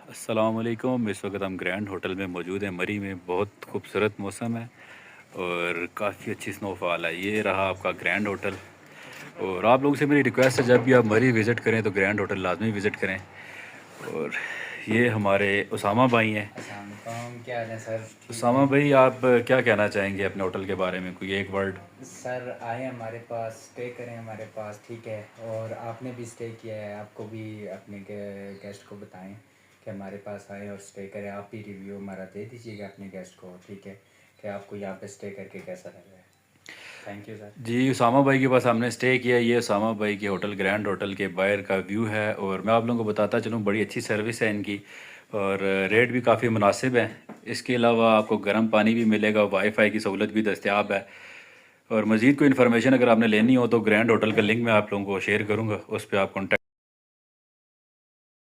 السلام علیکم، اس وقت ہم گرینڈ ہوٹل میں موجود ہیں مری میں۔ بہت خوبصورت موسم ہے اور کافی اچھی سنو فال ہے۔ یہ رہا آپ کا گرینڈ ہوٹل، اور آپ لوگوں سے میری ریکویسٹ ہے جب بھی آپ مری وزٹ کریں تو گرینڈ ہوٹل لازمی وزٹ کریں۔ اور یہ ہمارے اسامہ بھائی ہیں۔ السلام علیکم، کیا حال ہے سر؟ ٹھیک اسامہ ہیں بھائی، آپ کیا کہنا چاہیں گے اپنے ہوٹل کے بارے میں؟ کوئی ایک ورڈ۔ سر؟ آئیں ہمارے پاس، اسٹے کریں ہمارے پاس، ٹھیک ہے؟ اور آپ نے بھی اسٹے کیا ہے، آپ کو بھی اپنے گیسٹ کو بتائیں کہ ہمارے پاس آئیں اور اسٹے کریں۔ آپ بھی ریویو ہمارا دے دیجیے گا اپنے گیسٹ کو، ٹھیک ہے؟ کہ آپ کو یہاں پہ اسٹے کر کے کیسا لگا ہے۔ Thank you sir. جی، اسامہ بھائی کے پاس ہم نے اسٹے کیا۔ یہ اسامہ بھائی کے ہوٹل گرینڈ ہوٹل کے باہر کا ویو ہے، اور میں آپ لوگوں کو بتاتا چلوں بڑی اچھی سروس ہے ان کی، اور ریٹ بھی کافی مناسب ہے۔ اس کے علاوہ آپ کو گرم پانی بھی ملے گا، وائی فائی کی سہولت بھی دستیاب ہے۔ اور مزید کوئی انفارمیشن اگر آپ نے لینی ہو تو گرینڈ ہوٹل کا لنک میں آپ لوگوں کو شیئر کروں گا، اس پہ آپ کانٹیکٹ